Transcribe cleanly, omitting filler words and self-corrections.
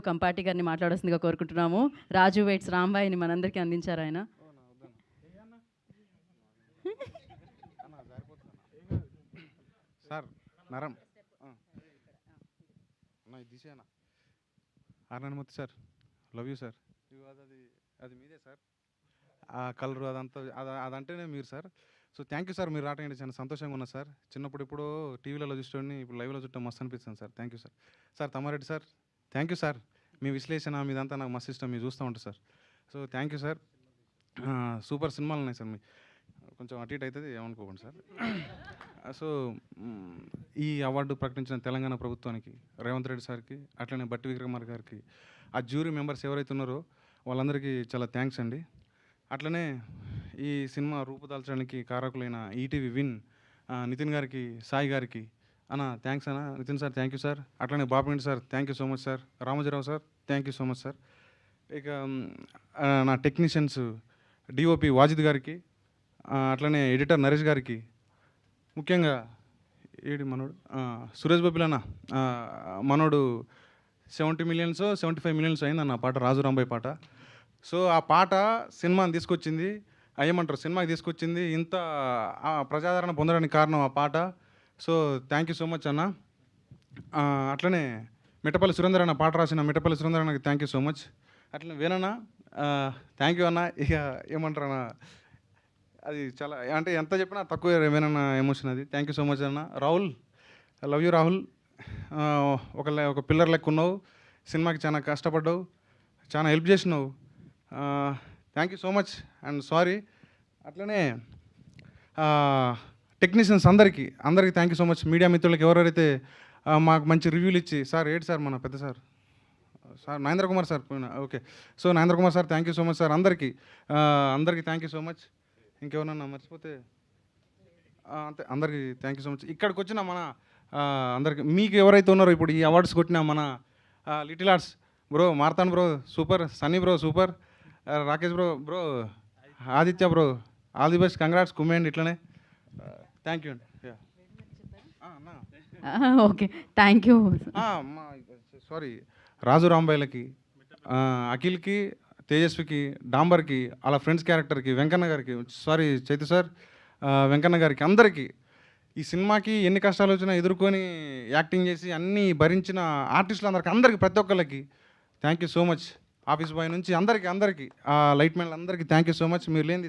కంపాటి గారిని మాట్లాడాల్సిందిగా కోరుకుంటున్నాము. రాజు వెయిట్స్ రాంబాయిని మనందరికీ అందించారు ఆయన. సార్ నరం దిశేనా ఆర్నమూర్తి సార్, లవ్ యూ సార్. అది మీదే సార్, ఆ కలరు అదంతా అదంటేనే మీరు sir. So thank you sir, మీరు రావటం చాలా సంతోషంగా ఉన్నా సార్. చిన్నప్పుడు ఇప్పుడు టీవీలలో చూసేవాడిని, ఇప్పుడు లైవ్లో చూడటం మస్తు అనిపిస్తుంది sir. Thank you sir. Sir Tammareddy sir, thank you sir. మీ విశ్లేషణ మీదంతా నాకు మస్తు ఇష్టం, మీరు చూస్తూ ఉంటారు sir. So thank you sir. Super సినిమాలు ఉన్నాయి సార్. మీ కొంచెం అటు ఇటు అవుతుంది, ఏమనుకోకండి సార్. సో ఈ అవార్డు ప్రకటించిన తెలంగాణ ప్రభుత్వానికి, రేవంత్ రెడ్డి సార్కి, అట్లనే బట్టి విక్రమార్ గారికి, ఆ జ్యూరీ మెంబర్స్ ఎవరైతే ఉన్నారో వాళ్ళందరికీ చాలా థ్యాంక్స్ అండి. అట్లనే ఈ సినిమా రూపుదాల్చడానికి కారకులైన ఈటీవీ విన్ నితిన్ గారికి, సాయి గారికి అన్న థ్యాంక్స్ అన్న. Nitin sir thank you sir. అట్లనే Bapireddy sir thank you so much sir. Ramoji Rao sir thank you so much sir. ఇక నా టెక్నీషియన్స్ డిఓపి వాజిద్ గారికి, అట్లనే ఎడిటర్ నరేష్ గారికి, ముఖ్యంగా ఏడి మనోడు సురేష్ బాబులన్న, మనోడు 70 మిలియన్స్ 75 మిలియన్స్ అయిందన్న పాట, రాజు రాంబాయ్ పాట. సో ఆ పాట సినిమాని తీసుకొచ్చింది, ఏమంటారు సినిమాకి తీసుకొచ్చింది, ఇంత ప్రజాదరణ పొందడానికి కారణం ఆ పాట. So thank you so much అన్న. అట్లనే మిట్టపల్లి సురేందర్ అన్న పాట రాసిన మిట్టపల్లి సురేందర్ అన్నకి థ్యాంక్ యూ సో మచ్. అట్లనే వేనన్నా థ్యాంక్ యూ అన్న. ఇక ఏమంటారు అన్న, అది చాలా అంటే ఎంత చెప్పినా తక్కువ, వేనన్న ఎమోషన్ అది. థ్యాంక్ యూ సో మచ్ అన్న. Rahul, love you Rahul. ఒక పిల్లర్ లెక్క ఉన్నావు, సినిమాకి చాలా కష్టపడ్డావు, చాలా హెల్ప్ చేసినావు. Thank you so much and sorry. అట్లనే టెక్నీషియన్స్ అందరికీ thank you so much. Media మిత్రులకి ఎవరెవరైతే మాకు మంచి రివ్యూలు ఇచ్చి, సార్ ఏంటి సార్ మన పెద్ద sir Narendra Kumar sir, okay. So Narendra Kumar sir thank you so much sir. అందరికీ థ్యాంక్ యూ సో మచ్. ఇంకెవరన్నా మర్చిపోతే అంతే, అందరికీ థ్యాంక్ యూ సో మచ్. ఇక్కడికి వచ్చిన మన అందరికి, మీకు ఎవరైతే ఉన్నారో ఇప్పుడు ఈ అవార్డ్స్ కొట్టిన మన లిటిల్ ఆర్ట్స్ బ్రో, మార్తాన్ bro super, Sunny bro super, Rakesh bro Aditya bro all the best, congrats కుమేండ్. ఇట్లనే థ్యాంక్ యూ అండి. Okay, thank you. Sorry, Raju రాంబాయిలకి, అఖిల్కి, తేజస్వికి, డాంబర్కి, అలా ఫ్రెండ్స్ క్యారెక్టర్కి, వెంకన్న గారికి, సారీ చైతు సార్, వెంకన్న గారికి, అందరికీ ఈ సినిమాకి ఎన్ని కష్టాలు వచ్చినా ఎదుర్కొని యాక్టింగ్ చేసి అన్నీ భరించిన ఆర్టిస్టులు అందరికీ ప్రతి ఒక్కరికి thank you so much. Office boy నుంచి అందరికీ లైట్ మ్యాన్లు అందరికీ థ్యాంక్ యూ సో మచ్. మీరు లేని